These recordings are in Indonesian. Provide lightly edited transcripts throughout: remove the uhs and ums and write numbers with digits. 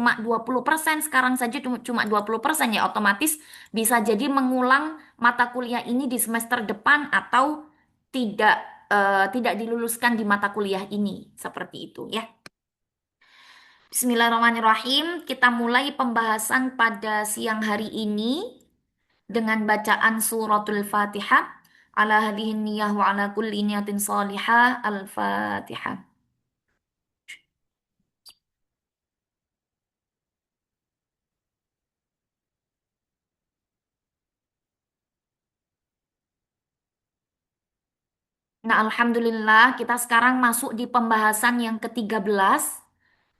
cuma 20%, sekarang saja cuma 20%, ya otomatis bisa jadi mengulang mata kuliah ini di semester depan atau tidak tidak diluluskan di mata kuliah ini. Seperti itu ya. Bismillahirrahmanirrahim. Kita mulai pembahasan pada siang hari ini dengan bacaan suratul Fatihah. Ala hadhihi niyah wa ala kulli niyatin salihah. Al-Fatihah. Nah, alhamdulillah kita sekarang masuk di pembahasan yang ke-13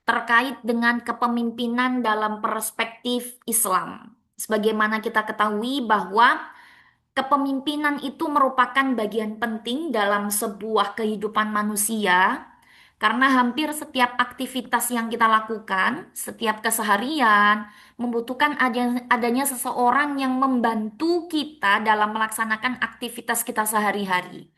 terkait dengan kepemimpinan dalam perspektif Islam. Sebagaimana kita ketahui bahwa kepemimpinan itu merupakan bagian penting dalam sebuah kehidupan manusia, karena hampir setiap aktivitas yang kita lakukan, setiap keseharian, membutuhkan adanya seseorang yang membantu kita dalam melaksanakan aktivitas kita sehari-hari.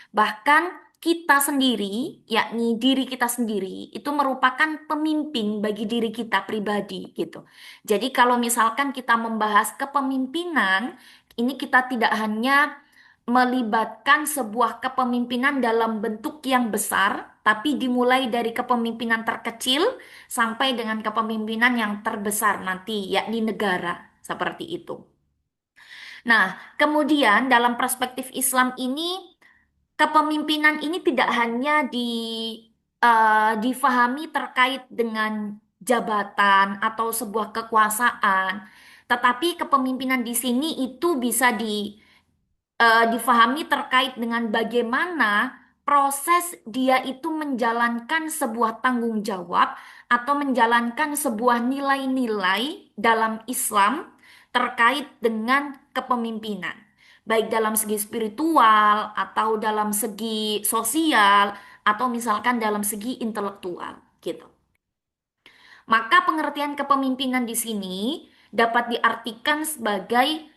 Bahkan kita sendiri, yakni diri kita sendiri, itu merupakan pemimpin bagi diri kita pribadi gitu. Jadi kalau misalkan kita membahas kepemimpinan, ini kita tidak hanya melibatkan sebuah kepemimpinan dalam bentuk yang besar, tapi dimulai dari kepemimpinan terkecil sampai dengan kepemimpinan yang terbesar nanti, yakni negara, seperti itu. Nah, kemudian dalam perspektif Islam ini, kepemimpinan ini tidak hanya difahami terkait dengan jabatan atau sebuah kekuasaan, tetapi kepemimpinan di sini itu bisa difahami terkait dengan bagaimana proses dia itu menjalankan sebuah tanggung jawab atau menjalankan sebuah nilai-nilai dalam Islam terkait dengan kepemimpinan, baik dalam segi spiritual atau dalam segi sosial atau misalkan dalam segi intelektual gitu. Maka pengertian kepemimpinan di sini dapat diartikan sebagai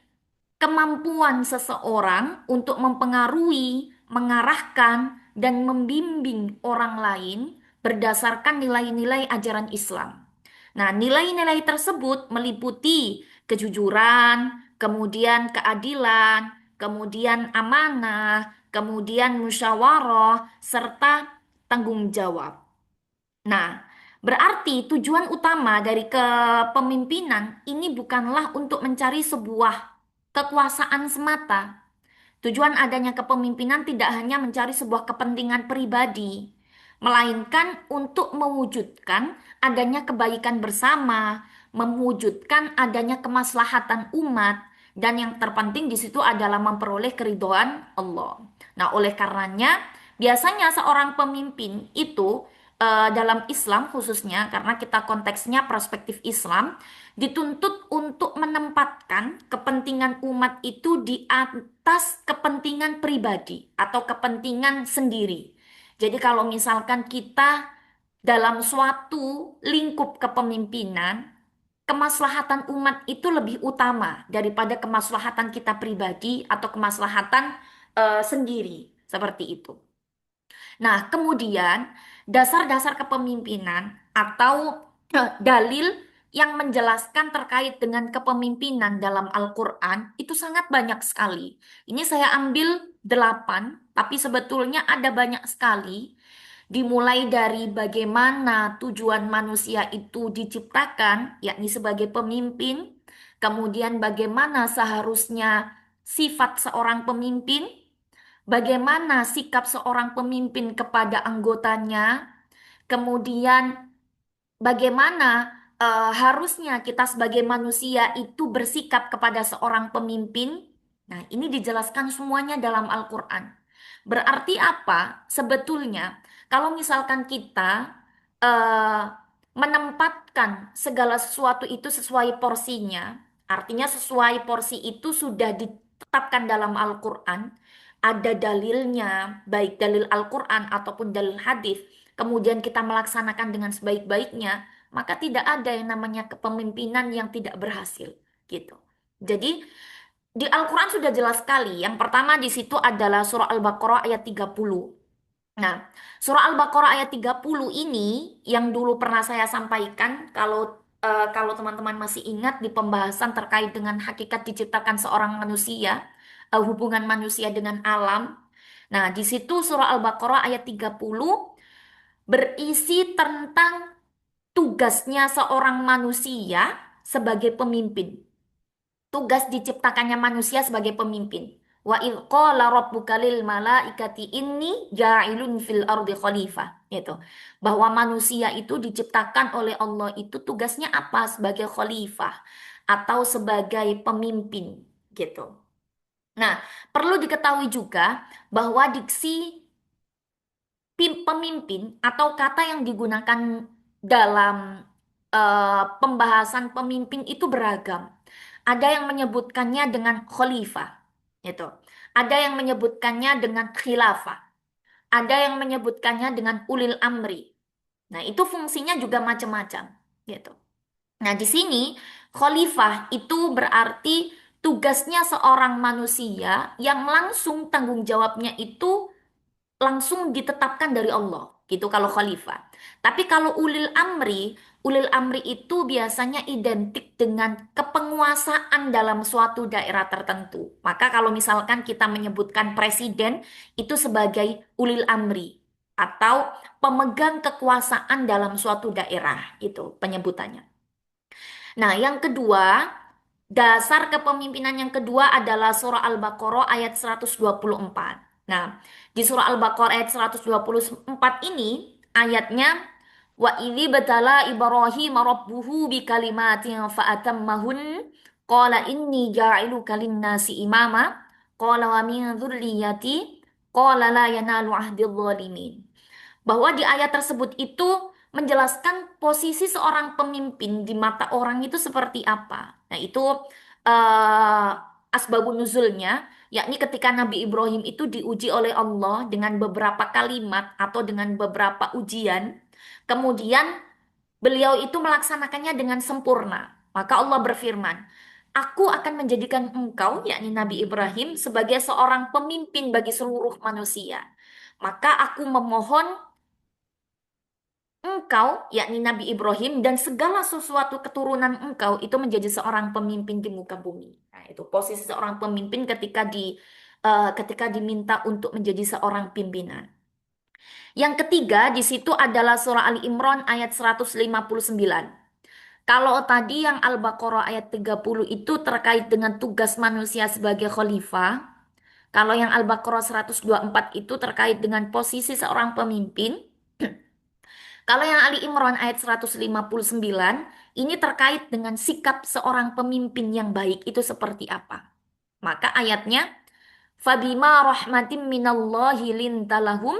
kemampuan seseorang untuk mempengaruhi, mengarahkan, dan membimbing orang lain berdasarkan nilai-nilai ajaran Islam. Nah, nilai-nilai tersebut meliputi kejujuran, kemudian keadilan, kemudian amanah, kemudian musyawarah, serta tanggung jawab. Nah, berarti tujuan utama dari kepemimpinan ini bukanlah untuk mencari sebuah kekuasaan semata. Tujuan adanya kepemimpinan tidak hanya mencari sebuah kepentingan pribadi, melainkan untuk mewujudkan adanya kebaikan bersama, mewujudkan adanya kemaslahatan umat, dan yang terpenting di situ adalah memperoleh keridhaan Allah. Nah, oleh karenanya, biasanya seorang pemimpin itu dalam Islam khususnya, karena kita konteksnya perspektif Islam, dituntut untuk menempatkan kepentingan umat itu di atas kepentingan pribadi atau kepentingan sendiri. Jadi kalau misalkan kita dalam suatu lingkup kepemimpinan, kemaslahatan umat itu lebih utama daripada kemaslahatan kita pribadi atau kemaslahatan sendiri, seperti itu. Nah, kemudian dasar-dasar kepemimpinan atau dalil yang menjelaskan terkait dengan kepemimpinan dalam Al-Quran itu sangat banyak sekali. Ini saya ambil 8, tapi sebetulnya ada banyak sekali. Dimulai dari bagaimana tujuan manusia itu diciptakan, yakni sebagai pemimpin, kemudian bagaimana seharusnya sifat seorang pemimpin, bagaimana sikap seorang pemimpin kepada anggotanya, kemudian bagaimana harusnya kita sebagai manusia itu bersikap kepada seorang pemimpin. Nah, ini dijelaskan semuanya dalam Al-Quran. Berarti apa? Sebetulnya, kalau misalkan kita eh, menempatkan segala sesuatu itu sesuai porsinya, artinya sesuai porsi itu sudah ditetapkan dalam Al-Quran, ada dalilnya, baik dalil Al-Quran ataupun dalil hadis, kemudian kita melaksanakan dengan sebaik-baiknya, maka tidak ada yang namanya kepemimpinan yang tidak berhasil, gitu. Jadi, di Al-Quran sudah jelas sekali. Yang pertama di situ adalah surah Al-Baqarah ayat 30. Nah, surah Al-Baqarah ayat 30 ini yang dulu pernah saya sampaikan, kalau kalau teman-teman masih ingat di pembahasan terkait dengan hakikat diciptakan seorang manusia, hubungan manusia dengan alam. Nah, di situ surah Al-Baqarah ayat 30 berisi tentang tugasnya seorang manusia sebagai pemimpin. Tugas diciptakannya manusia sebagai pemimpin. Wa idh qala rabbuka lil malaikati inni ja'ilun fil ardi khalifah. Gitu. Bahwa manusia itu diciptakan oleh Allah itu tugasnya apa? Sebagai khalifah atau sebagai pemimpin. Gitu. Nah, perlu diketahui juga bahwa diksi pemimpin atau kata yang digunakan dalam pembahasan pemimpin itu beragam. Ada yang menyebutkannya dengan khalifah, itu. Ada yang menyebutkannya dengan khilafah. Ada yang menyebutkannya dengan ulil amri. Nah, itu fungsinya juga macam-macam, gitu. Nah, di sini khalifah itu berarti tugasnya seorang manusia yang langsung tanggung jawabnya itu langsung ditetapkan dari Allah gitu kalau khalifah. Tapi kalau ulil amri itu biasanya identik dengan kepenguasaan dalam suatu daerah tertentu. Maka kalau misalkan kita menyebutkan presiden itu sebagai ulil amri atau pemegang kekuasaan dalam suatu daerah itu penyebutannya. Nah, yang kedua, dasar kepemimpinan yang kedua adalah surah Al-Baqarah ayat 124. Nah, di surah Al-Baqarah ayat 124 ini ayatnya wa idzi batala Ibrahim rabbuhu bi kalimatin fa'atammahun qala inni ja'iluka lin-nasi imama qala wa min dzurriyyati qala la yanalu ahdi dzalimin bahwa di ayat tersebut itu menjelaskan posisi seorang pemimpin di mata orang itu seperti apa. Nah, itu eh, asbabun nuzulnya, yakni ketika Nabi Ibrahim itu diuji oleh Allah dengan beberapa kalimat atau dengan beberapa ujian, kemudian beliau itu melaksanakannya dengan sempurna. Maka Allah berfirman, Aku akan menjadikan engkau, yakni Nabi Ibrahim, sebagai seorang pemimpin bagi seluruh manusia. Maka aku memohon engkau, yakni Nabi Ibrahim, dan segala sesuatu keturunan engkau itu menjadi seorang pemimpin di muka bumi. Nah, itu posisi seorang pemimpin ketika diminta untuk menjadi seorang pimpinan. Yang ketiga di situ adalah surah Ali Imran ayat 159. Kalau tadi yang Al-Baqarah ayat 30 itu terkait dengan tugas manusia sebagai khalifah, kalau yang Al-Baqarah 124 itu terkait dengan posisi seorang pemimpin, kalau yang Ali Imran ayat 159, ini terkait dengan sikap seorang pemimpin yang baik itu seperti apa. Maka ayatnya, Fabima rahmatim minallahi lintalahum,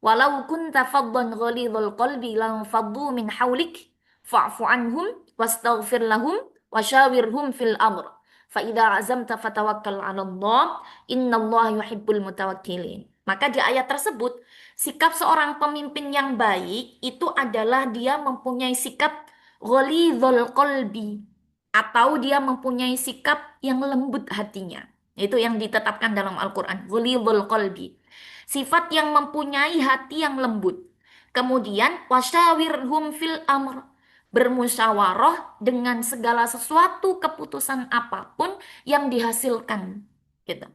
walau kunta faddan ghalidhal qalbi lang faddu min hawlik, fa'fu anhum, wastaghfir lahum, wasyawirhum fil amr. Fa'idha azamta fatawakkal ala Allah, innallaha yuhibbul mutawakkilin. Maka di ayat tersebut, sikap seorang pemimpin yang baik itu adalah dia mempunyai sikap ghalidhul qalbi atau dia mempunyai sikap yang lembut hatinya. Itu yang ditetapkan dalam Al-Quran. Ghalidhul qalbi. Sifat yang mempunyai hati yang lembut. Kemudian wasyawirhum fil amr. Bermusyawarah dengan segala sesuatu keputusan apapun yang dihasilkan. Gitu.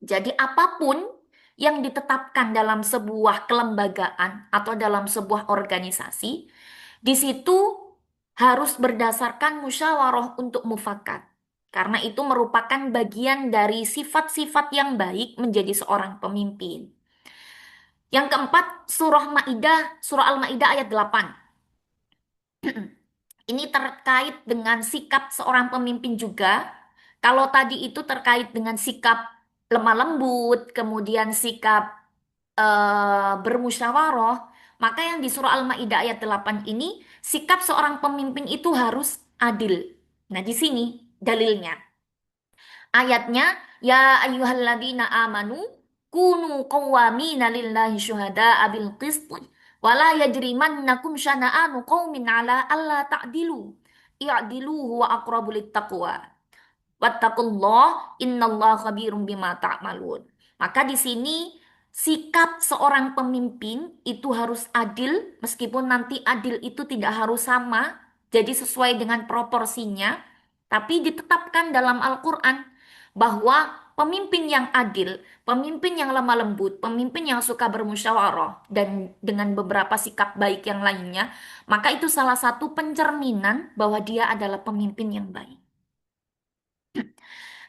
Jadi apapun yang ditetapkan dalam sebuah kelembagaan atau dalam sebuah organisasi, di situ harus berdasarkan musyawarah untuk mufakat. Karena itu merupakan bagian dari sifat-sifat yang baik menjadi seorang pemimpin. Yang keempat, surah Al-Maidah ayat 8. Ini terkait dengan sikap seorang pemimpin juga. Kalau tadi itu terkait dengan sikap lemah lembut, kemudian sikap bermusyawarah, maka yang di surah Al-Maidah ayat 8 ini, sikap seorang pemimpin itu harus adil. Nah, di sini dalilnya. Ayatnya, Ya ayyuhalladzina amanu, kunu qawwamina lillahi syuhada'a bil qist, wala yajrimannakum syana'anu qawmin ala alla ta'dilu. I'dilu huwa aqrabu littaqwa. Wattaqullah innallaha khabirum bima ta'malun. Maka di sini sikap seorang pemimpin itu harus adil meskipun nanti adil itu tidak harus sama jadi sesuai dengan proporsinya, tapi ditetapkan dalam Al-Quran bahwa pemimpin yang adil, pemimpin yang lemah lembut, pemimpin yang suka bermusyawarah, dan dengan beberapa sikap baik yang lainnya, maka itu salah satu pencerminan bahwa dia adalah pemimpin yang baik.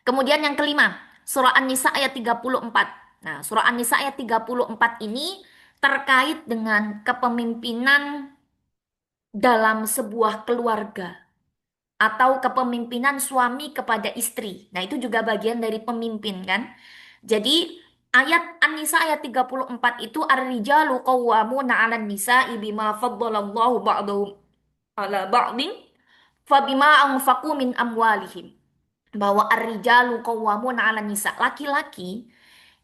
Kemudian yang kelima, surah An-Nisa ayat 34. Nah, surah An-Nisa ayat 34 ini terkait dengan kepemimpinan dalam sebuah keluarga atau kepemimpinan suami kepada istri. Nah, itu juga bagian dari pemimpin kan. Jadi ayat An-Nisa ayat 34 itu ar-rijalu qawwamuna 'alan nisa'i bima faddalallahu ba'dahum 'ala ba'din fabima anfaqu min amwalihim. Bahwa ar-rijalu qawwamuna 'alan nisa, laki-laki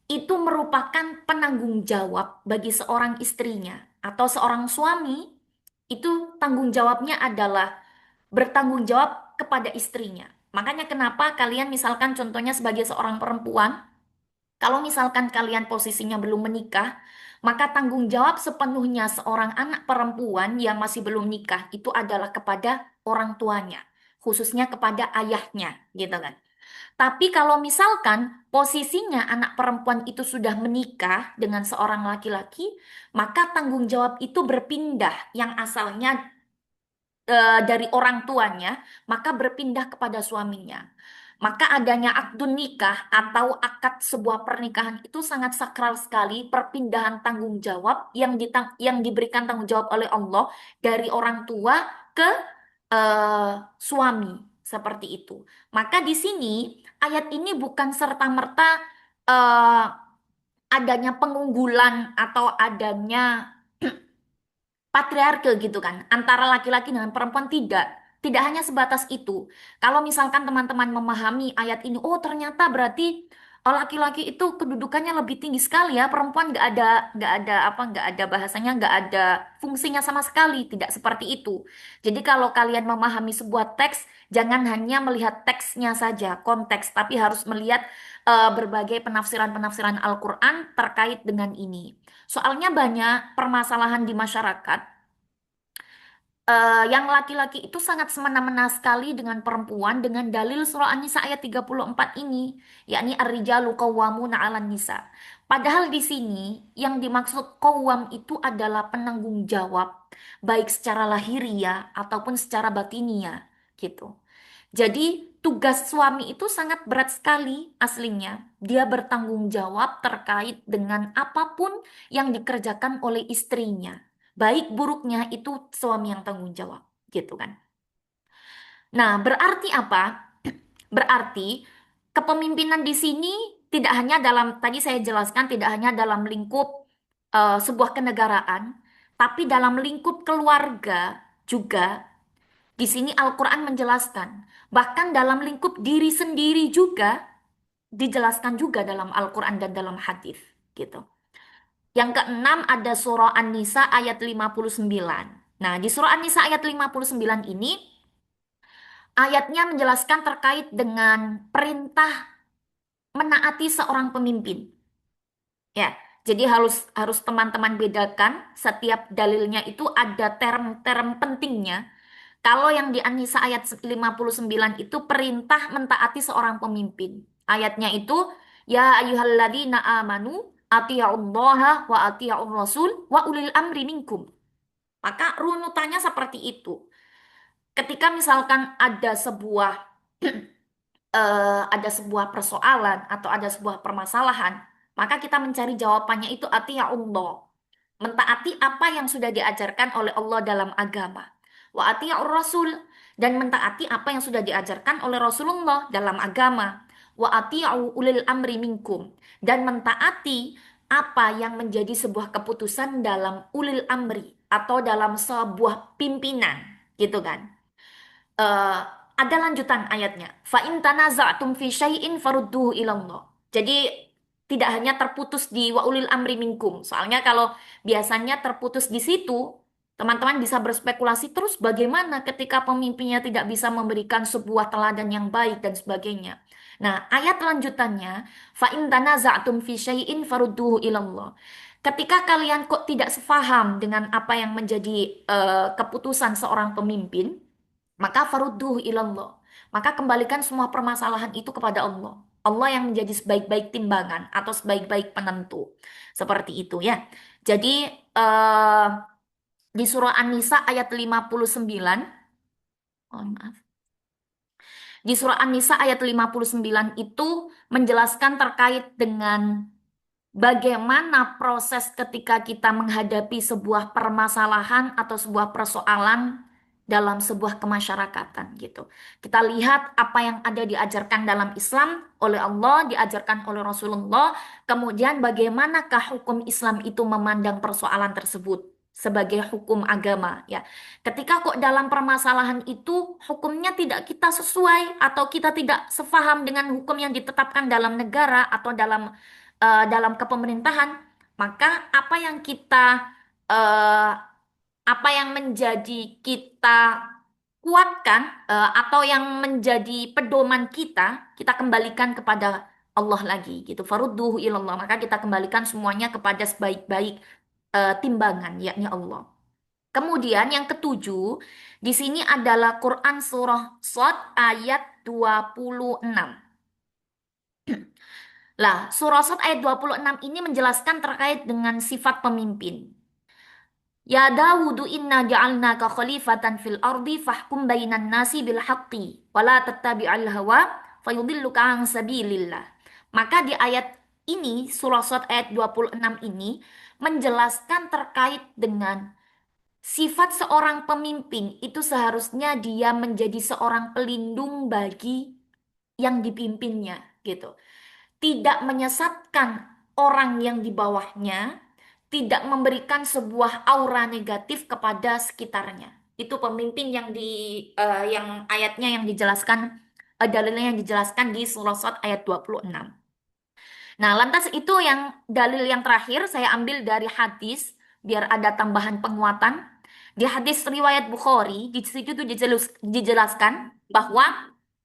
itu merupakan penanggung jawab bagi seorang istrinya atau seorang suami, itu tanggung jawabnya adalah bertanggung jawab kepada istrinya. Makanya kenapa kalian misalkan contohnya sebagai seorang perempuan, kalau misalkan kalian posisinya belum menikah, maka tanggung jawab sepenuhnya seorang anak perempuan yang masih belum nikah itu adalah kepada orang tuanya, khususnya kepada ayahnya, gitu kan. Tapi kalau misalkan posisinya anak perempuan itu sudah menikah dengan seorang laki-laki, maka tanggung jawab itu berpindah yang asalnya dari orang tuanya, maka berpindah kepada suaminya. Maka adanya akdun nikah atau akad sebuah pernikahan itu sangat sakral sekali, perpindahan tanggung jawab yang diberikan tanggung jawab oleh Allah dari orang tua ke suami, seperti itu. Maka di sini ayat ini bukan serta-merta eh, adanya pengunggulan atau adanya patriarki gitu kan antara laki-laki dengan perempuan, tidak hanya sebatas itu. Kalau misalkan teman-teman memahami ayat ini, oh ternyata berarti laki-laki itu kedudukannya lebih tinggi sekali ya, perempuan nggak ada apa, nggak ada bahasanya, nggak ada fungsinya sama sekali, tidak seperti itu. Jadi kalau kalian memahami sebuah teks, jangan hanya melihat teksnya saja konteks, tapi harus melihat berbagai penafsiran-penafsiran Al-Quran terkait dengan ini. Soalnya banyak permasalahan di masyarakat, yang laki-laki itu sangat semena-mena sekali dengan perempuan dengan dalil surah An-Nisa ayat 34 ini, yakni ar-rijalu qawwamuna 'alan nisa. Padahal di sini yang dimaksud qawwam itu adalah penanggung jawab baik secara lahiriah ataupun secara batiniah gitu. Jadi tugas suami itu sangat berat sekali aslinya. Dia bertanggung jawab terkait dengan apapun yang dikerjakan oleh istrinya. Baik buruknya itu suami yang tanggung jawab, gitu kan. Nah, berarti apa? Berarti kepemimpinan di sini tidak hanya dalam, tadi saya jelaskan, tidak hanya dalam lingkup sebuah kenegaraan, tapi dalam lingkup keluarga juga. Di sini Al-Quran menjelaskan, bahkan dalam lingkup diri sendiri juga dijelaskan juga dalam Al-Quran dan dalam hadis, gitu. Yang keenam ada surah An-Nisa ayat 59. Nah, di surah An-Nisa ayat 59 ini, ayatnya menjelaskan terkait dengan perintah menaati seorang pemimpin. Ya, jadi harus harus teman-teman bedakan setiap dalilnya itu ada term-term pentingnya. Kalau yang di An-Nisa ayat 59 itu perintah mentaati seorang pemimpin. Ayatnya itu, ya ayyuhalladzina amanu ati'ullaha wa ati'ur rasul wa ulil amri minkum. Maka runutannya seperti itu. Ketika misalkan ada sebuah persoalan atau ada sebuah permasalahan, maka kita mencari jawabannya itu Allah. Mentaati apa yang sudah diajarkan oleh Allah dalam agama. Wa ati'ur rasul, dan mentaati apa yang sudah diajarkan oleh Rasulullah dalam agama. Wa ati'u ulil amri minkum, dan mentaati apa yang menjadi sebuah keputusan dalam ulil amri atau dalam sebuah pimpinan, gitu kan. eh, ada lanjutan ayatnya. Fa in tanaza'tum fi syai'in farudduhu ilallah. Jadi tidak hanya terputus di wa ulil amri minkum. Soalnya kalau biasanya terputus di situ, teman-teman bisa berspekulasi terus bagaimana ketika pemimpinnya tidak bisa memberikan sebuah teladan yang baik dan sebagainya. Nah, ayat lanjutannya, fa in tanaza'tum fi syai'in farudduhu ilallah. Ketika kalian kok tidak sepaham dengan apa yang menjadi keputusan seorang pemimpin, Maka farudduh ilallah. Maka kembalikan semua permasalahan itu kepada Allah. Allah yang menjadi sebaik-baik timbangan atau sebaik-baik penentu. Seperti itu ya. Jadi eh, di surah An-Nisa ayat 59, mohon maaf. Di surah An-Nisa ayat 59 itu menjelaskan terkait dengan bagaimana proses ketika kita menghadapi sebuah permasalahan atau sebuah persoalan dalam sebuah kemasyarakatan gitu. Kita lihat apa yang ada diajarkan dalam Islam oleh Allah, diajarkan oleh Rasulullah, kemudian bagaimanakah hukum Islam itu memandang persoalan tersebut sebagai hukum agama ya. Ketika kok dalam permasalahan itu hukumnya tidak kita sesuai atau kita tidak sefaham dengan hukum yang ditetapkan dalam negara atau dalam kepemerintahan, maka eh, apa yang menjadi kita kuatkan atau yang menjadi pedoman kita kembalikan kepada Allah lagi gitu. Farudduhu ilallah. Maka kita kembalikan semuanya kepada sebaik-baik timbangan, yakni Allah. Kemudian yang ketujuh, di sini adalah Quran surah Shad ayat 26. Lah, surah Shad ayat 26 ini menjelaskan terkait dengan sifat pemimpin. Ya Dawudu inna ja'alnaka khalifatan fil ardi fahkum bainan nasi bil haqqi wa la tattabi'al hawa fayudilluka an sabilillah. Maka di ayat ini, surah Shad ayat 26 ini menjelaskan terkait dengan sifat seorang pemimpin itu seharusnya dia menjadi seorang pelindung bagi yang dipimpinnya gitu. Tidak menyesatkan orang yang di bawahnya, tidak memberikan sebuah aura negatif kepada sekitarnya. Itu pemimpin yang ayatnya yang dijelaskan dalilnya yang dijelaskan di surah Shad ayat 26. Nah, lantas itu yang dalil yang terakhir saya ambil dari hadis biar ada tambahan penguatan. Di hadis riwayat Bukhari, di situ tuh dijelaskan bahwa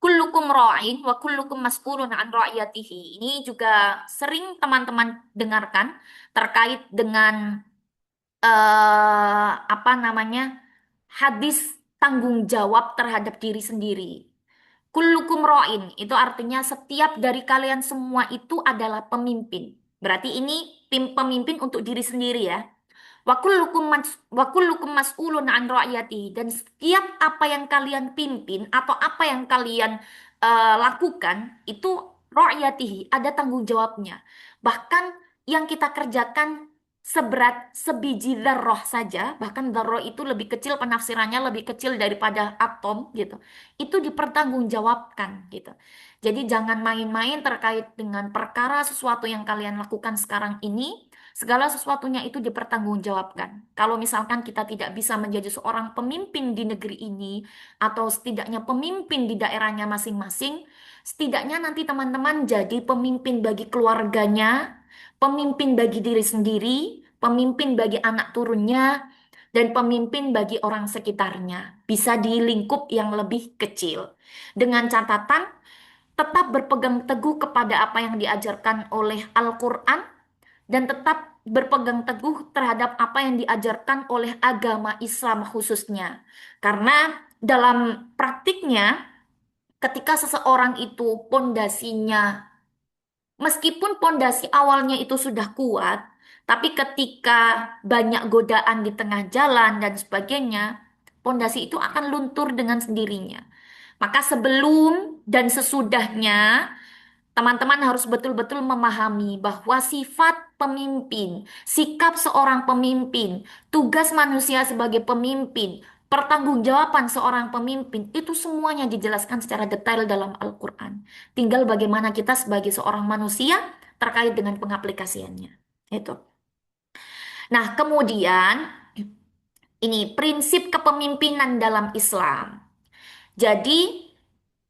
kullukum ra'in wa kullukum mas'ulun an ra'iyatihi. Ini juga sering teman-teman dengarkan terkait dengan apa namanya? Hadis tanggung jawab terhadap diri sendiri. Kullukum ra'in, itu artinya setiap dari kalian semua itu adalah pemimpin. Berarti ini pemimpin untuk diri sendiri ya. Wa kullukum mas'ulun an ra'yati. Dan setiap apa yang kalian pimpin atau apa yang kalian lakukan itu ra'yatihi, ada tanggung jawabnya. Bahkan yang kita kerjakan seberat sebiji dzarrah saja, bahkan dzarrah itu lebih kecil, penafsirannya lebih kecil daripada atom gitu. Itu dipertanggungjawabkan gitu. Jadi jangan main-main terkait dengan perkara sesuatu yang kalian lakukan sekarang ini. Segala sesuatunya itu dipertanggungjawabkan. Kalau misalkan kita tidak bisa menjadi seorang pemimpin di negeri ini, atau setidaknya pemimpin di daerahnya masing-masing, setidaknya nanti teman-teman jadi pemimpin bagi keluarganya, pemimpin bagi diri sendiri, pemimpin bagi anak turunnya, dan pemimpin bagi orang sekitarnya. Bisa di lingkup yang lebih kecil. Dengan catatan, tetap berpegang teguh kepada apa yang diajarkan oleh Al-Quran dan tetap berpegang teguh terhadap apa yang diajarkan oleh agama Islam khususnya. Karena dalam praktiknya, ketika seseorang itu pondasinya, meskipun pondasi awalnya itu sudah kuat, tapi ketika banyak godaan di tengah jalan dan sebagainya, pondasi itu akan luntur dengan sendirinya. Maka sebelum dan sesudahnya, teman-teman harus betul-betul memahami bahwa sifat pemimpin, sikap seorang pemimpin, tugas manusia sebagai pemimpin, pertanggungjawaban seorang pemimpin, itu semuanya dijelaskan secara detail dalam Al-Quran. Tinggal bagaimana kita sebagai seorang manusia terkait dengan pengaplikasiannya. Itu. Nah, kemudian ini prinsip kepemimpinan dalam Islam. Jadi,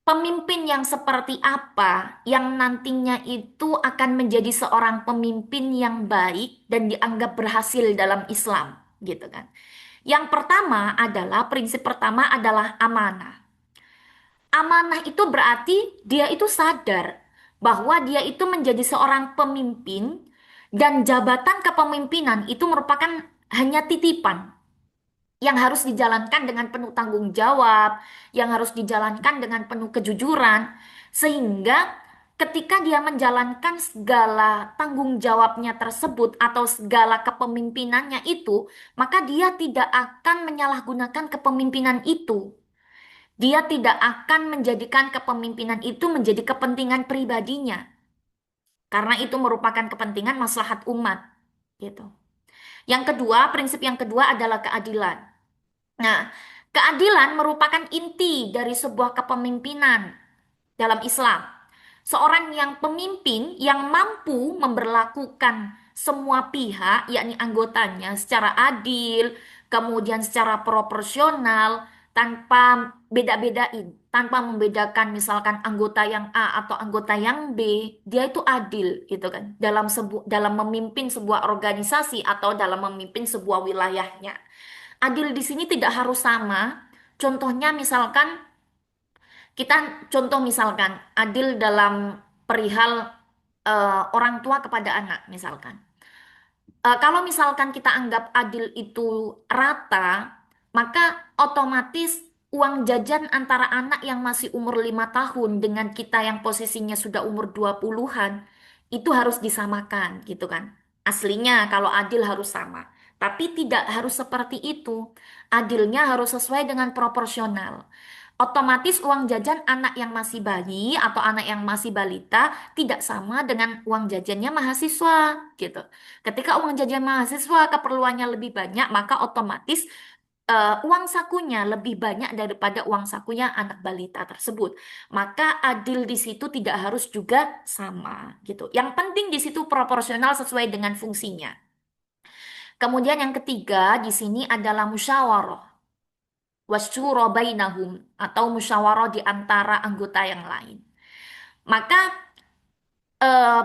pemimpin yang seperti apa yang nantinya itu akan menjadi seorang pemimpin yang baik dan dianggap berhasil dalam Islam, gitu kan. Yang pertama adalah prinsip pertama adalah amanah. Amanah itu berarti dia itu sadar bahwa dia itu menjadi seorang pemimpin dan jabatan kepemimpinan itu merupakan hanya titipan. yang harus dijalankan dengan penuh tanggung jawab, yang harus dijalankan dengan penuh kejujuran, sehingga ketika dia menjalankan segala tanggung jawabnya tersebut atau segala kepemimpinannya itu, maka dia tidak akan menyalahgunakan kepemimpinan itu. Dia tidak akan menjadikan kepemimpinan itu menjadi kepentingan pribadinya, karena itu merupakan kepentingan maslahat umat, gitu. Yang kedua, prinsip yang kedua adalah keadilan. Nah, keadilan merupakan inti dari sebuah kepemimpinan dalam Islam. Seorang yang pemimpin yang mampu memberlakukan semua pihak, yakni anggotanya, secara adil, kemudian secara proporsional, tanpa beda-bedain, tanpa membedakan misalkan anggota yang A atau anggota yang B, dia itu adil gitu kan, dalam memimpin sebuah organisasi atau dalam memimpin sebuah wilayahnya. Adil di sini tidak harus sama. Contohnya misalkan contoh misalkan adil dalam perihal orang tua kepada anak misalkan. Kalau misalkan kita anggap adil itu rata, maka otomatis uang jajan antara anak yang masih umur 5 tahun dengan kita yang posisinya sudah umur 20-an itu harus disamakan gitu kan. Aslinya kalau adil harus sama. Tapi tidak harus seperti itu. Adilnya harus sesuai dengan proporsional. Otomatis uang jajan anak yang masih bayi atau anak yang masih balita tidak sama dengan uang jajannya mahasiswa gitu. Ketika uang jajan mahasiswa keperluannya lebih banyak, maka otomatis uang sakunya lebih banyak daripada uang sakunya anak balita tersebut. Maka adil di situ tidak harus juga sama gitu. Yang penting di situ proporsional sesuai dengan fungsinya. Kemudian yang ketiga di sini adalah musyawarah wasyuro bainahum atau musyawarah di antara anggota yang lain. Maka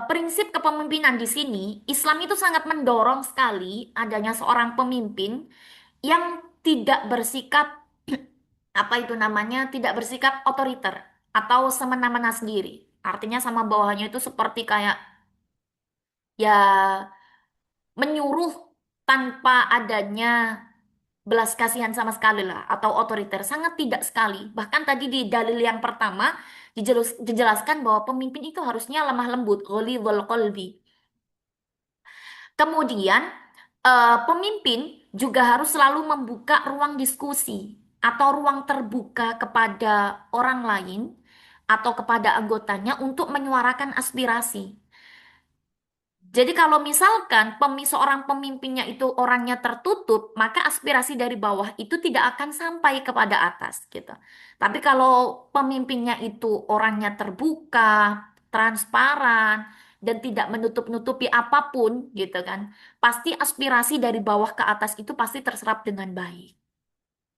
prinsip kepemimpinan di sini, Islam itu sangat mendorong sekali adanya seorang pemimpin yang tidak bersikap apa itu namanya, tidak bersikap otoriter atau semena-mena sendiri. Artinya sama bawahnya itu seperti kayak ya menyuruh tanpa adanya belas kasihan sama sekali lah atau otoriter sangat tidak sekali. Bahkan tadi di dalil yang pertama dijelaskan bahwa pemimpin itu harusnya lemah lembut, ghalidhul qalbi. Kemudian, pemimpin juga harus selalu membuka ruang diskusi atau ruang terbuka kepada orang lain atau kepada anggotanya untuk menyuarakan aspirasi. Jadi kalau misalkan seorang pemimpinnya itu orangnya tertutup, maka aspirasi dari bawah itu tidak akan sampai kepada atas gitu. Tapi kalau pemimpinnya itu orangnya terbuka, transparan, dan tidak menutup-nutupi apapun gitu kan, pasti aspirasi dari bawah ke atas itu pasti terserap dengan baik.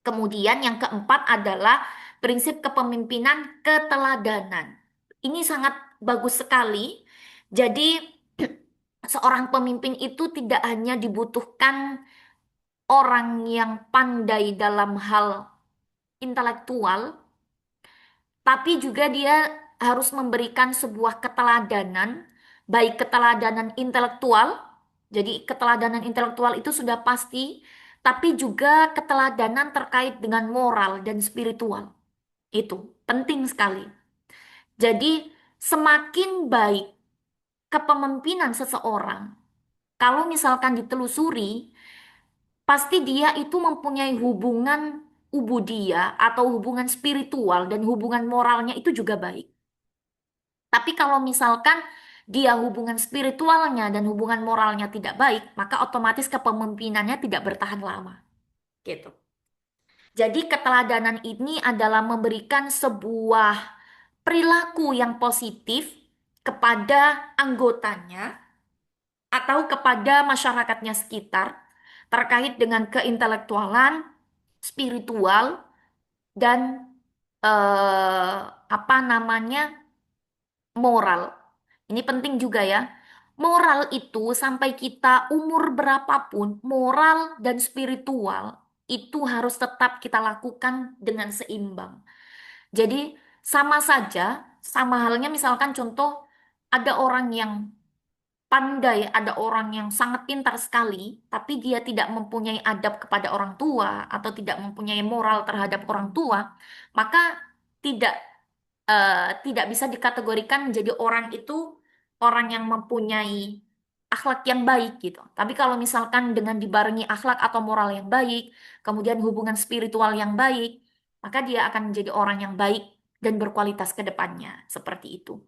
Kemudian yang keempat adalah prinsip kepemimpinan keteladanan. Ini sangat bagus sekali. Jadi seorang pemimpin itu tidak hanya dibutuhkan orang yang pandai dalam hal intelektual, tapi juga dia harus memberikan sebuah keteladanan, baik keteladanan intelektual, jadi keteladanan intelektual itu sudah pasti, tapi juga keteladanan terkait dengan moral dan spiritual. Itu penting sekali. Jadi semakin baik kepemimpinan seseorang, kalau misalkan ditelusuri, pasti dia itu mempunyai hubungan ubudiyah atau hubungan spiritual dan hubungan moralnya itu juga baik. Tapi kalau misalkan dia hubungan spiritualnya dan hubungan moralnya tidak baik, maka otomatis kepemimpinannya tidak bertahan lama. Gitu. Jadi keteladanan ini adalah memberikan sebuah perilaku yang positif kepada anggotanya atau kepada masyarakatnya sekitar terkait dengan keintelektualan, spiritual, dan eh, apa namanya moral. Ini penting juga ya. Moral itu sampai kita umur berapapun, moral dan spiritual itu harus tetap kita lakukan dengan seimbang. Jadi sama saja, sama halnya misalkan contoh ada orang yang pandai, ada orang yang sangat pintar sekali, tapi dia tidak mempunyai adab kepada orang tua atau tidak mempunyai moral terhadap orang tua, maka tidak tidak bisa dikategorikan menjadi orang itu orang yang mempunyai akhlak yang baik gitu. Tapi kalau misalkan dengan dibarengi akhlak atau moral yang baik, kemudian hubungan spiritual yang baik, maka dia akan menjadi orang yang baik dan berkualitas ke depannya. Seperti itu.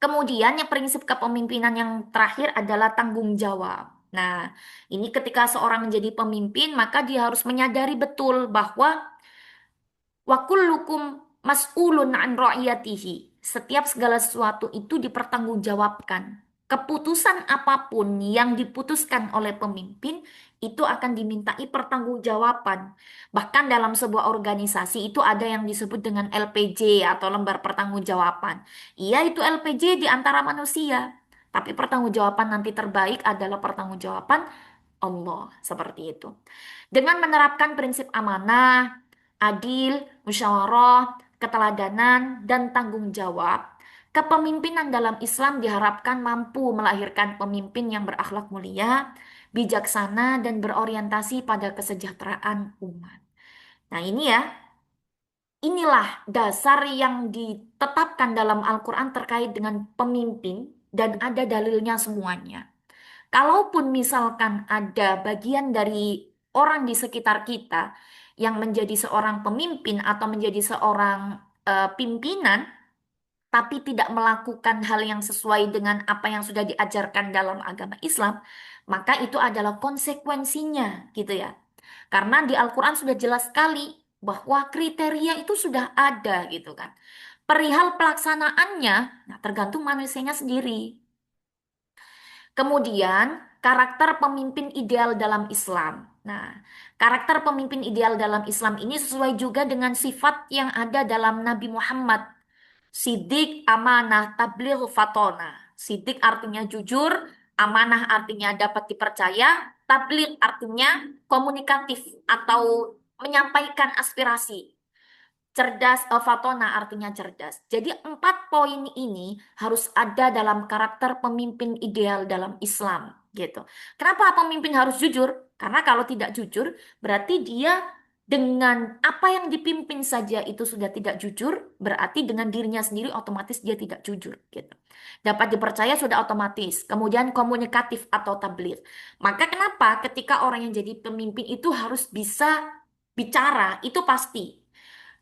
Kemudian yang prinsip kepemimpinan yang terakhir adalah tanggung jawab. Nah, ini ketika seorang menjadi pemimpin, maka dia harus menyadari betul bahwa wa kullukum mas'ulun an ra'iyatihi. Setiap segala sesuatu itu dipertanggungjawabkan. Keputusan apapun yang diputuskan oleh pemimpin itu akan dimintai pertanggungjawaban. Bahkan dalam sebuah organisasi itu ada yang disebut dengan LPJ atau lembar pertanggungjawaban. Iya, itu LPJ di antara manusia. Tapi pertanggungjawaban nanti terbaik adalah pertanggungjawaban Allah, seperti itu. Dengan menerapkan prinsip amanah, adil, musyawarah, keteladanan, dan tanggung jawab, kepemimpinan dalam Islam diharapkan mampu melahirkan pemimpin yang berakhlak mulia, bijaksana, dan berorientasi pada kesejahteraan umat. Nah, ini ya, inilah dasar yang ditetapkan dalam Al-Quran terkait dengan pemimpin, dan ada dalilnya semuanya. Kalaupun misalkan ada bagian dari orang di sekitar kita yang menjadi seorang pemimpin atau menjadi seorang pimpinan, tapi tidak melakukan hal yang sesuai dengan apa yang sudah diajarkan dalam agama Islam, maka itu adalah konsekuensinya, gitu ya. Karena di Al-Quran sudah jelas sekali bahwa kriteria itu sudah ada, gitu kan. Perihal pelaksanaannya, nah tergantung manusianya sendiri. Kemudian, karakter pemimpin ideal dalam Islam. Nah, karakter pemimpin ideal dalam Islam ini sesuai juga dengan sifat yang ada dalam Nabi Muhammad. Sidik, amanah, tabligh, fatona. Sidik artinya jujur, amanah artinya dapat dipercaya, tabligh artinya komunikatif atau menyampaikan aspirasi. Cerdas, fatona artinya cerdas. Jadi empat poin ini harus ada dalam karakter pemimpin ideal dalam Islam, gitu. Kenapa pemimpin harus jujur? Karena kalau tidak jujur, berarti dia dengan apa yang dipimpin saja itu sudah tidak jujur, berarti dengan dirinya sendiri otomatis dia tidak jujur, gitu. Dapat dipercaya sudah otomatis. Kemudian komunikatif atau tabligh. Maka kenapa ketika orang yang jadi pemimpin itu harus bisa bicara, itu pasti.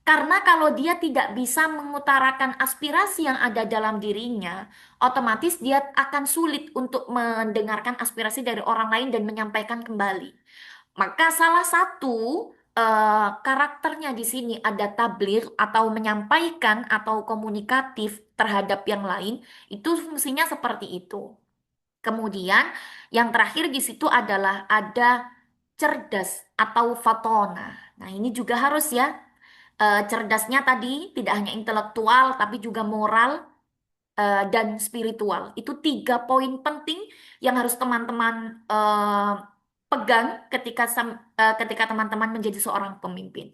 Karena kalau dia tidak bisa mengutarakan aspirasi yang ada dalam dirinya, otomatis dia akan sulit untuk mendengarkan aspirasi dari orang lain dan menyampaikan kembali. Maka salah satu karakternya di sini ada tabligh atau menyampaikan atau komunikatif terhadap yang lain, itu fungsinya seperti itu. Kemudian yang terakhir di situ adalah ada cerdas atau fatona. Nah, ini juga harus ya. Cerdasnya tadi tidak hanya intelektual tapi juga moral dan spiritual. Itu tiga poin penting yang harus teman-teman pegang ketika teman-teman menjadi seorang pemimpin.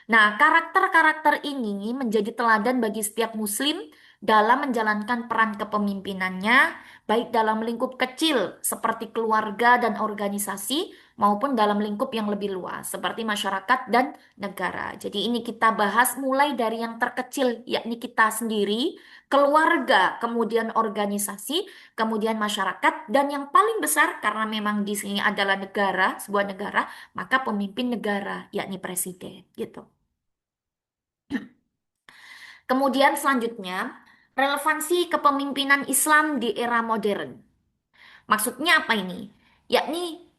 Nah, karakter-karakter ini menjadi teladan bagi setiap muslim dalam menjalankan peran kepemimpinannya, baik dalam lingkup kecil seperti keluarga dan organisasi, maupun dalam lingkup yang lebih luas seperti masyarakat dan negara. Jadi ini kita bahas mulai dari yang terkecil, yakni kita sendiri, keluarga, kemudian organisasi, kemudian masyarakat, dan yang paling besar karena memang di sini adalah negara, sebuah negara, maka pemimpin negara, yakni presiden, gitu. Kemudian selanjutnya, relevansi kepemimpinan Islam di era modern. Maksudnya apa ini? Yakni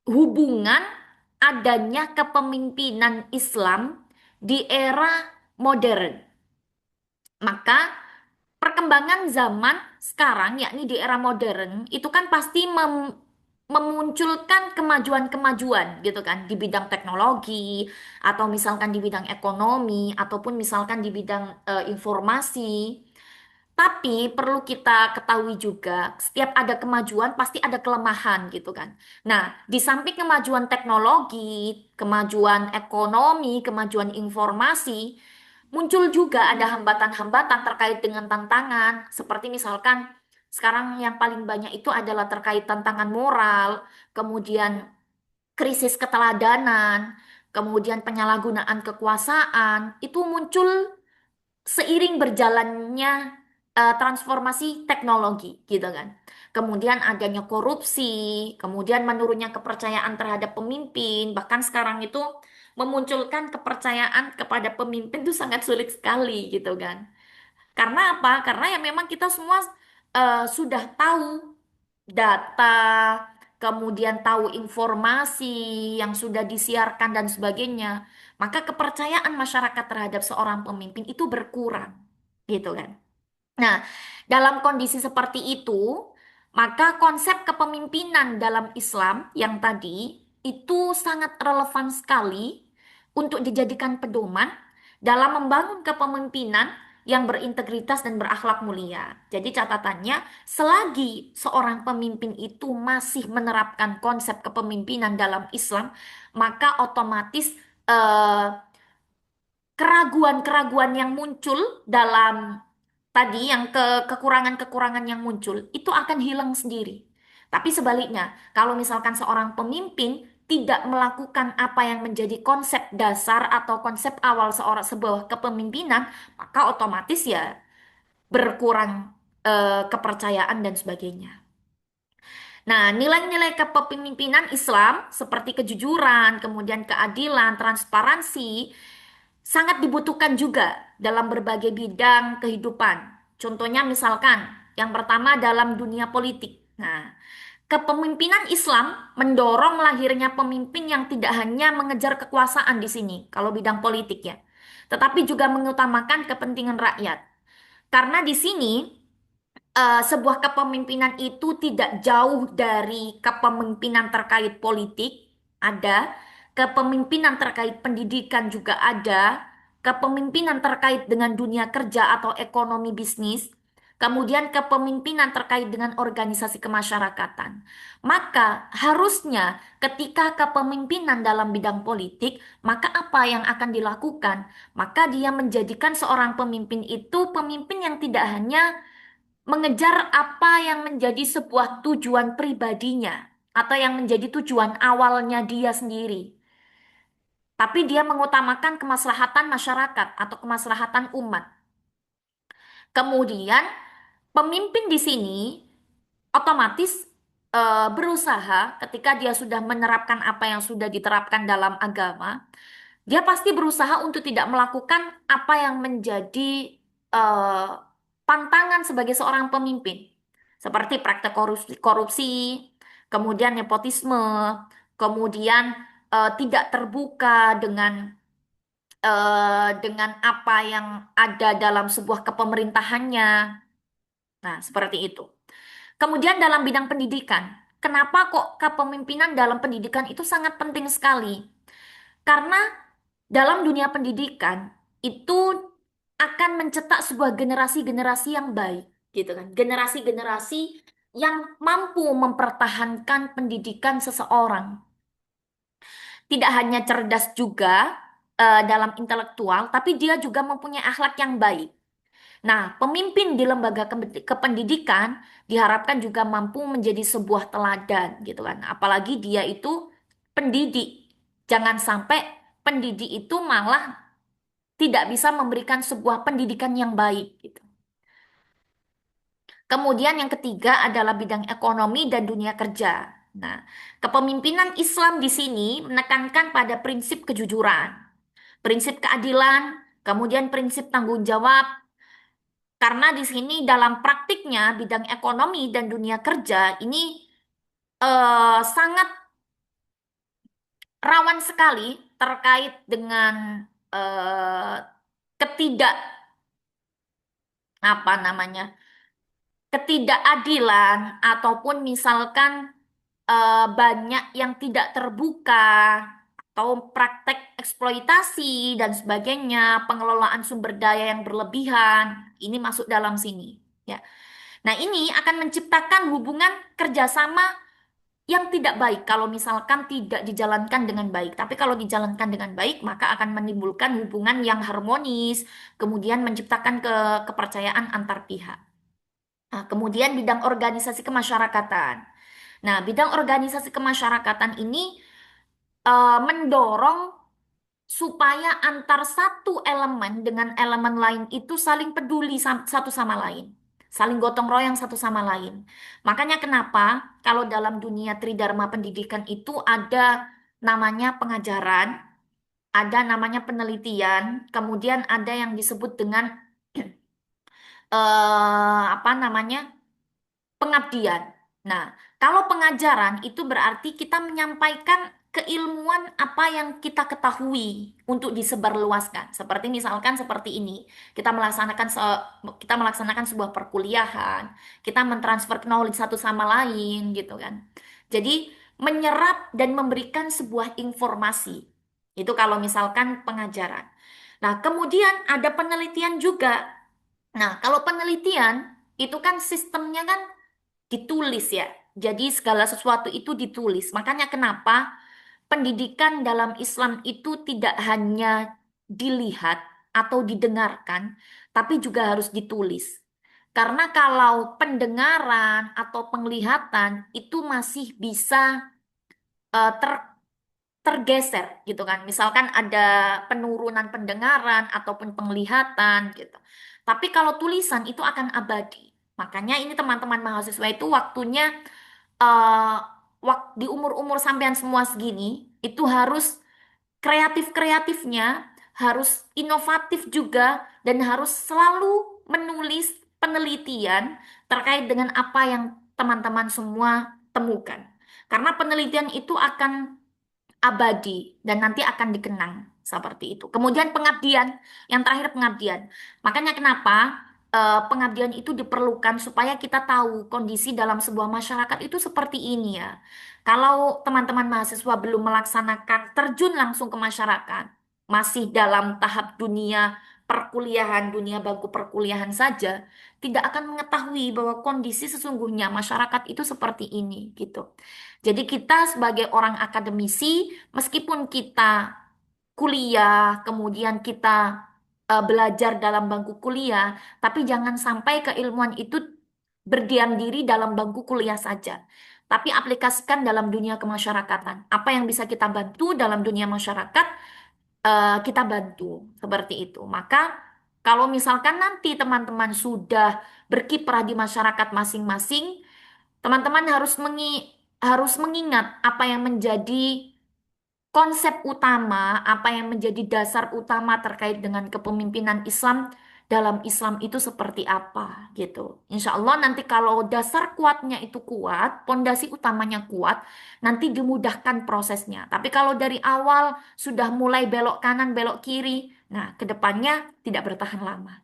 hubungan adanya kepemimpinan Islam di era modern. Maka perkembangan zaman sekarang, yakni di era modern, itu kan pasti memunculkan kemajuan-kemajuan gitu kan di bidang teknologi atau misalkan di bidang ekonomi ataupun misalkan di bidang informasi. Tapi perlu kita ketahui juga, setiap ada kemajuan pasti ada kelemahan gitu kan. Nah, di samping kemajuan teknologi, kemajuan ekonomi, kemajuan informasi, muncul juga ada hambatan-hambatan terkait dengan tantangan, seperti misalkan Sekarang yang paling banyak itu adalah terkait tantangan moral, kemudian krisis keteladanan, kemudian penyalahgunaan kekuasaan, itu muncul seiring berjalannya transformasi teknologi gitu kan. Kemudian adanya korupsi, kemudian menurunnya kepercayaan terhadap pemimpin, bahkan sekarang itu memunculkan kepercayaan kepada pemimpin itu sangat sulit sekali gitu kan. Karena apa? Karena ya memang kita semua sudah tahu data, kemudian tahu informasi yang sudah disiarkan dan sebagainya, maka kepercayaan masyarakat terhadap seorang pemimpin itu berkurang, gitu kan. Nah, dalam kondisi seperti itu, maka konsep kepemimpinan dalam Islam yang tadi itu sangat relevan sekali untuk dijadikan pedoman dalam membangun kepemimpinan yang berintegritas dan berakhlak mulia. Jadi catatannya, selagi seorang pemimpin itu masih menerapkan konsep kepemimpinan dalam Islam, maka otomatis eh, keraguan-keraguan yang muncul dalam tadi yang kekurangan-kekurangan yang muncul itu akan hilang sendiri. Tapi sebaliknya, kalau misalkan seorang pemimpin tidak melakukan apa yang menjadi konsep dasar atau konsep awal sebuah kepemimpinan, maka otomatis ya berkurang kepercayaan dan sebagainya. Nah, nilai-nilai kepemimpinan Islam seperti kejujuran, kemudian keadilan, transparansi sangat dibutuhkan juga dalam berbagai bidang kehidupan. Contohnya misalkan, yang pertama dalam dunia politik. Nah, kepemimpinan Islam mendorong lahirnya pemimpin yang tidak hanya mengejar kekuasaan di sini, kalau bidang politik ya, tetapi juga mengutamakan kepentingan rakyat. Karena di sini sebuah kepemimpinan itu tidak jauh dari kepemimpinan terkait politik, ada, kepemimpinan terkait pendidikan juga ada, kepemimpinan terkait dengan dunia kerja atau ekonomi bisnis, kemudian kepemimpinan terkait dengan organisasi kemasyarakatan. Maka harusnya ketika kepemimpinan dalam bidang politik, maka apa yang akan dilakukan? Maka dia menjadikan seorang pemimpin itu pemimpin yang tidak hanya mengejar apa yang menjadi sebuah tujuan pribadinya atau yang menjadi tujuan awalnya dia sendiri. Tapi dia mengutamakan kemaslahatan masyarakat atau kemaslahatan umat. Kemudian pemimpin di sini otomatis berusaha ketika dia sudah menerapkan apa yang sudah diterapkan dalam agama, dia pasti berusaha untuk tidak melakukan apa yang menjadi eh, pantangan sebagai seorang pemimpin, seperti praktek korupsi, kemudian nepotisme, kemudian tidak terbuka dengan apa yang ada dalam sebuah kepemerintahannya. Nah, seperti itu. Kemudian dalam bidang pendidikan, kenapa kok kepemimpinan dalam pendidikan itu sangat penting sekali? Karena dalam dunia pendidikan itu akan mencetak sebuah generasi-generasi yang baik, gitu kan. Generasi-generasi yang mampu mempertahankan pendidikan seseorang. Tidak hanya cerdas juga dalam intelektual, tapi dia juga mempunyai akhlak yang baik. Nah, pemimpin di lembaga kependidikan diharapkan juga mampu menjadi sebuah teladan, gitu kan. Apalagi dia itu pendidik. Jangan sampai pendidik itu malah tidak bisa memberikan sebuah pendidikan yang baik, gitu. Kemudian yang ketiga adalah bidang ekonomi dan dunia kerja. Nah, kepemimpinan Islam di sini menekankan pada prinsip kejujuran, prinsip keadilan, kemudian prinsip tanggung jawab. Karena di sini dalam praktiknya bidang ekonomi dan dunia kerja ini sangat rawan sekali terkait dengan eh, ketidak apa namanya ketidakadilan ataupun misalkan banyak yang tidak terbuka atau praktek eksploitasi dan sebagainya, pengelolaan sumber daya yang berlebihan, ini masuk dalam sini. Ya. Nah, ini akan menciptakan hubungan kerjasama yang tidak baik kalau misalkan tidak dijalankan dengan baik. Tapi kalau dijalankan dengan baik, maka akan menimbulkan hubungan yang harmonis, kemudian menciptakan kepercayaan antar pihak. Nah, kemudian bidang organisasi kemasyarakatan. Nah, bidang organisasi kemasyarakatan ini mendorong supaya antar satu elemen dengan elemen lain itu saling peduli satu sama lain, saling gotong royong satu sama lain. Makanya kenapa kalau dalam dunia Tridharma pendidikan itu ada namanya pengajaran, ada namanya penelitian, kemudian ada yang disebut dengan apa namanya? Pengabdian. Nah, kalau pengajaran itu berarti kita menyampaikan keilmuan apa yang kita ketahui untuk disebarluaskan. Seperti misalkan seperti ini, kita melaksanakan sebuah perkuliahan, kita mentransfer knowledge satu sama lain gitu kan. Jadi menyerap dan memberikan sebuah informasi. Itu kalau misalkan pengajaran. Nah, kemudian ada penelitian juga. Nah, kalau penelitian itu kan sistemnya kan ditulis ya. Jadi segala sesuatu itu ditulis. Makanya kenapa pendidikan dalam Islam itu tidak hanya dilihat atau didengarkan, tapi juga harus ditulis. Karena kalau pendengaran atau penglihatan itu masih bisa tergeser gitu kan. Misalkan ada penurunan pendengaran ataupun penglihatan gitu. Tapi kalau tulisan itu akan abadi. Makanya ini teman-teman mahasiswa itu waktunya eh di umur-umur sampean semua segini itu harus kreatif-kreatifnya, harus inovatif juga dan harus selalu menulis penelitian terkait dengan apa yang teman-teman semua temukan. Karena penelitian itu akan abadi dan nanti akan dikenang seperti itu. Kemudian pengabdian, yang terakhir pengabdian. Makanya kenapa pengabdian itu diperlukan supaya kita tahu kondisi dalam sebuah masyarakat itu seperti ini ya. Kalau teman-teman mahasiswa belum melaksanakan terjun langsung ke masyarakat, masih dalam tahap dunia perkuliahan, dunia bangku perkuliahan saja, tidak akan mengetahui bahwa kondisi sesungguhnya masyarakat itu seperti ini gitu. Jadi kita sebagai orang akademisi, meskipun kita kuliah, kemudian kita belajar dalam bangku kuliah, tapi jangan sampai keilmuan itu berdiam diri dalam bangku kuliah saja. Tapi aplikasikan dalam dunia kemasyarakatan. Apa yang bisa kita bantu dalam dunia masyarakat, kita bantu. Seperti itu. Maka kalau misalkan nanti teman-teman sudah berkiprah di masyarakat masing-masing, teman-teman harus mengingat apa yang menjadi konsep utama, apa yang menjadi dasar utama terkait dengan kepemimpinan Islam dalam Islam itu seperti apa gitu. Insya Allah nanti kalau dasar kuatnya itu kuat, pondasi utamanya kuat, nanti dimudahkan prosesnya. Tapi kalau dari awal sudah mulai belok kanan, belok kiri, nah kedepannya tidak bertahan lama.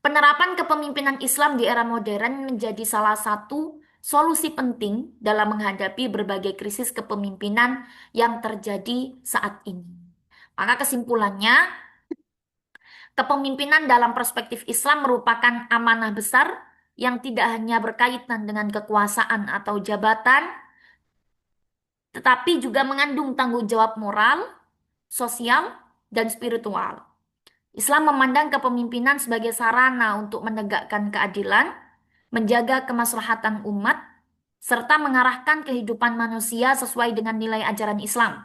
Penerapan kepemimpinan Islam di era modern menjadi salah satu solusi penting dalam menghadapi berbagai krisis kepemimpinan yang terjadi saat ini. Maka kesimpulannya, kepemimpinan dalam perspektif Islam merupakan amanah besar yang tidak hanya berkaitan dengan kekuasaan atau jabatan, tetapi juga mengandung tanggung jawab moral, sosial, dan spiritual. Islam memandang kepemimpinan sebagai sarana untuk menegakkan keadilan, menjaga kemaslahatan umat, serta mengarahkan kehidupan manusia sesuai dengan nilai ajaran Islam.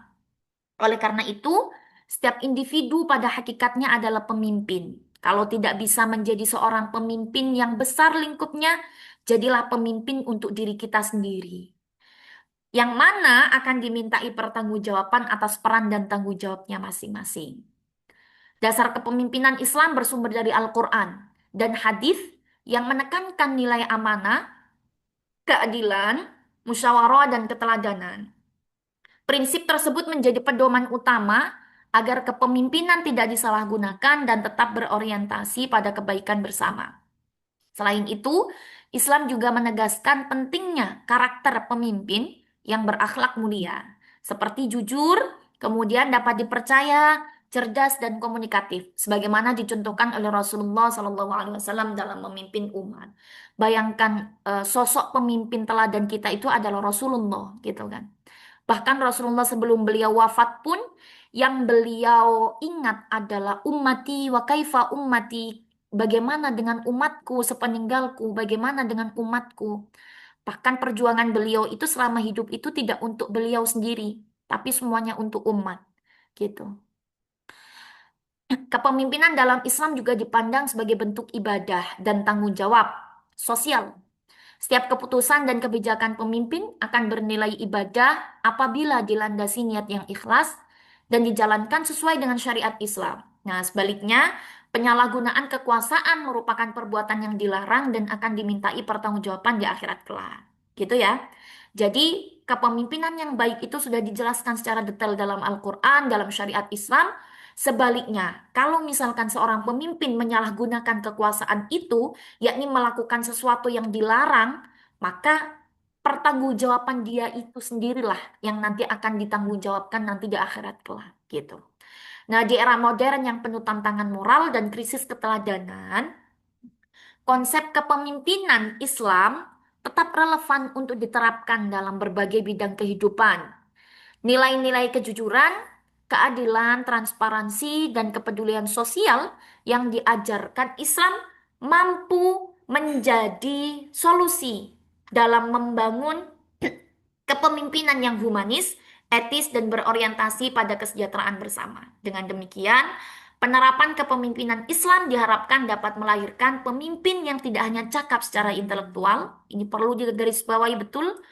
Oleh karena itu, setiap individu pada hakikatnya adalah pemimpin. Kalau tidak bisa menjadi seorang pemimpin yang besar lingkupnya, jadilah pemimpin untuk diri kita sendiri. Yang mana akan dimintai pertanggungjawaban atas peran dan tanggung jawabnya masing-masing. Dasar kepemimpinan Islam bersumber dari Al-Quran dan hadis yang menekankan nilai amanah, keadilan, musyawarah, dan keteladanan. Prinsip tersebut menjadi pedoman utama agar kepemimpinan tidak disalahgunakan dan tetap berorientasi pada kebaikan bersama. Selain itu, Islam juga menegaskan pentingnya karakter pemimpin yang berakhlak mulia, seperti jujur, kemudian dapat dipercaya, cerdas dan komunikatif, sebagaimana dicontohkan oleh Rasulullah SAW dalam memimpin umat. Bayangkan sosok pemimpin teladan kita itu adalah Rasulullah, gitu kan? Bahkan Rasulullah sebelum beliau wafat pun yang beliau ingat adalah ummati wa kaifa ummati bagaimana dengan umatku sepeninggalku, bagaimana dengan umatku. Bahkan perjuangan beliau itu selama hidup itu tidak untuk beliau sendiri, tapi semuanya untuk umat, gitu. Kepemimpinan dalam Islam juga dipandang sebagai bentuk ibadah dan tanggung jawab sosial. Setiap keputusan dan kebijakan pemimpin akan bernilai ibadah apabila dilandasi niat yang ikhlas dan dijalankan sesuai dengan syariat Islam. Nah, sebaliknya, penyalahgunaan kekuasaan merupakan perbuatan yang dilarang dan akan dimintai pertanggungjawaban di akhirat kelak. Gitu ya. Jadi, kepemimpinan yang baik itu sudah dijelaskan secara detail dalam Al-Quran, dalam syariat Islam. Sebaliknya, kalau misalkan seorang pemimpin menyalahgunakan kekuasaan itu, yakni melakukan sesuatu yang dilarang, maka pertanggungjawaban dia itu sendirilah yang nanti akan ditanggungjawabkan nanti di akhirat kelak gitu. Nah, di era modern yang penuh tantangan moral dan krisis keteladanan, konsep kepemimpinan Islam tetap relevan untuk diterapkan dalam berbagai bidang kehidupan. Nilai-nilai kejujuran, keadilan, transparansi, dan kepedulian sosial yang diajarkan Islam mampu menjadi solusi dalam membangun kepemimpinan yang humanis, etis, dan berorientasi pada kesejahteraan bersama. Dengan demikian, penerapan kepemimpinan Islam diharapkan dapat melahirkan pemimpin yang tidak hanya cakap secara intelektual, ini perlu digarisbawahi betul,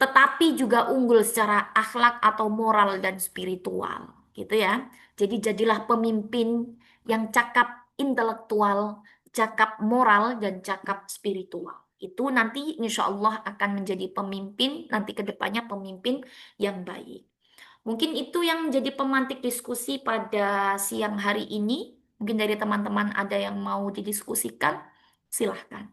tetapi juga unggul secara akhlak atau moral dan spiritual, gitu ya. Jadi jadilah pemimpin yang cakap intelektual, cakap moral, dan cakap spiritual. Itu nanti insya Allah akan menjadi pemimpin, nanti ke depannya pemimpin yang baik. Mungkin itu yang menjadi pemantik diskusi pada siang hari ini. Mungkin dari teman-teman ada yang mau didiskusikan, silahkan.